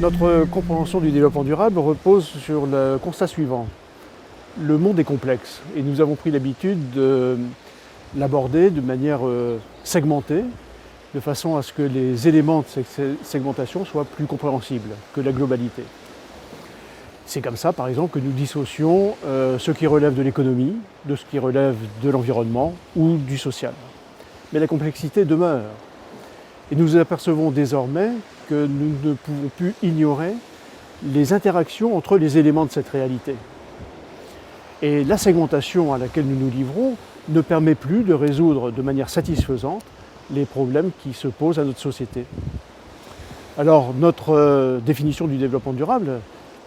Notre compréhension du développement durable repose sur le constat suivant. Le monde est complexe et nous avons pris l'habitude de l'aborder de manière segmentée, de façon à ce que les éléments de cette segmentation soient plus compréhensibles que la globalité. C'est comme ça, par exemple, que nous dissocions ce qui relève de l'économie, de ce qui relève de l'environnement ou du social. Mais la complexité demeure. Et nous apercevons désormais que nous ne pouvons plus ignorer les interactions entre les éléments de cette réalité. Et la segmentation à laquelle nous nous livrons ne permet plus de résoudre de manière satisfaisante les problèmes qui se posent à notre société. Alors, notre définition du développement durable,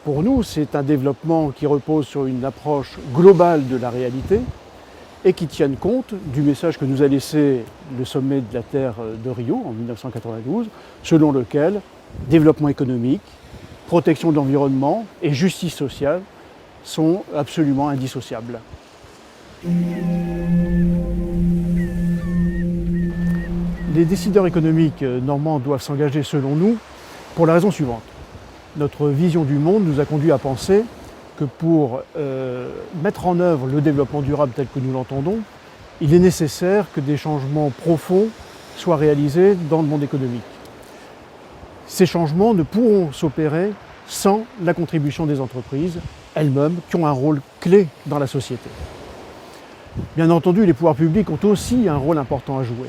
pour nous, c'est un développement qui repose sur une approche globale de la réalité et qui tienne compte du message que nous a laissé le sommet de la Terre de Rio en 1992, selon lequel développement économique, protection de l'environnement et justice sociale sont absolument indissociables. Les décideurs économiques normands doivent s'engager, selon nous, pour la raison suivante. Notre vision du monde nous a conduit à penser que pour mettre en œuvre le développement durable tel que nous l'entendons, il est nécessaire que des changements profonds soient réalisés dans le monde économique. Ces changements ne pourront s'opérer sans la contribution des entreprises elles-mêmes qui ont un rôle clé dans la société. Bien entendu, les pouvoirs publics ont aussi un rôle important à jouer,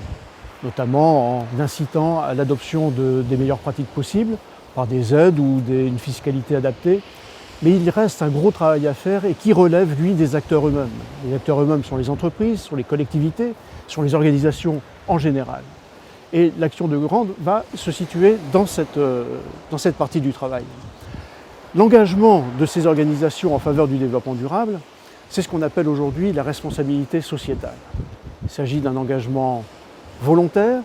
notamment en incitant à l'adoption des meilleures pratiques possibles par des aides ou une fiscalité adaptée. Mais il reste un gros travail à faire et qui relève, lui, des acteurs eux-mêmes. Les acteurs eux-mêmes sont les entreprises, sont les collectivités, sont les organisations en général. Et l'action de Grande va se situer dans cette partie du travail. L'engagement de ces organisations en faveur du développement durable, c'est ce qu'on appelle aujourd'hui la responsabilité sociétale. Il s'agit d'un engagement volontaire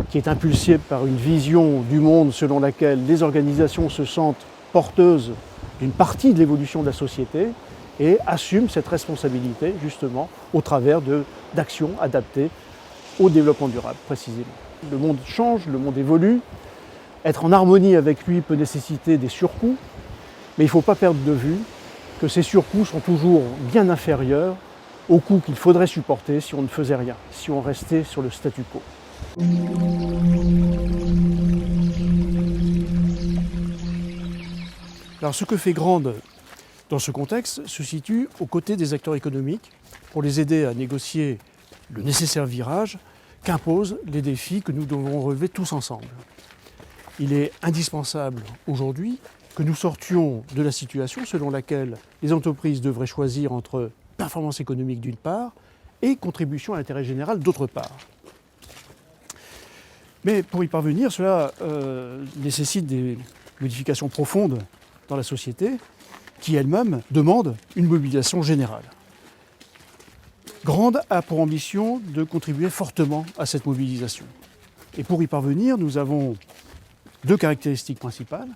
qui est impulsé par une vision du monde selon laquelle les organisations se sentent porteuses d'une partie de l'évolution de la société et assument cette responsabilité justement au travers d'actions adaptées au développement durable précisément. Le monde change, le monde évolue. Être en harmonie avec lui peut nécessiter des surcoûts, mais il ne faut pas perdre de vue que ces surcoûts sont toujours bien inférieurs aux coûts qu'il faudrait supporter si on ne faisait rien, si on restait sur le statu quo. Alors ce que fait Grande dans ce contexte se situe aux côtés des acteurs économiques pour les aider à négocier le nécessaire virage qu'imposent les défis que nous devons relever tous ensemble. Il est indispensable aujourd'hui que nous sortions de la situation selon laquelle les entreprises devraient choisir entre performance économique d'une part et contribution à l'intérêt général d'autre part. Mais pour y parvenir, cela nécessite des modifications profondes dans la société qui elle-même demande une mobilisation générale. Grande a pour ambition de contribuer fortement à cette mobilisation. Et pour y parvenir, nous avons deux caractéristiques principales.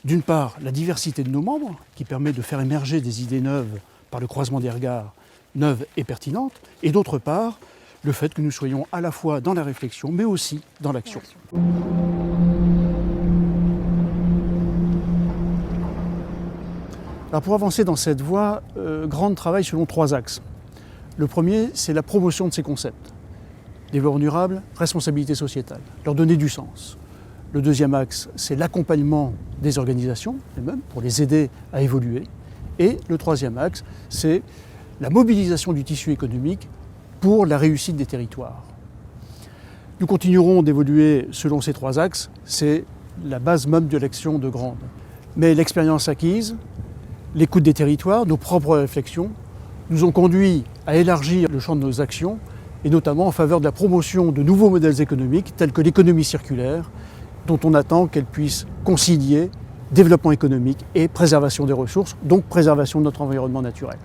D'une part, la diversité de nos membres, qui permet de faire émerger des idées neuves par le croisement des regards, neuves et pertinentes. Et d'autre part, le fait que nous soyons à la fois dans la réflexion, mais aussi dans l'action. Alors pour avancer dans cette voie, Grande travaille selon trois axes. Le premier, c'est la promotion de ces concepts. Développement durable, responsabilité sociétale, leur donner du sens. Le deuxième axe, c'est l'accompagnement des organisations elles-mêmes pour les aider à évoluer. Et le troisième axe, c'est la mobilisation du tissu économique pour la réussite des territoires. Nous continuerons d'évoluer selon ces trois axes, c'est la base même de l'action de Grande. Mais l'expérience acquise, l'écoute des territoires, nos propres réflexions, nous ont conduit à élargir le champ de nos actions, et notamment en faveur de la promotion de nouveaux modèles économiques, tels que l'économie circulaire, dont on attend qu'elle puisse concilier développement économique et préservation des ressources, donc préservation de notre environnement naturel.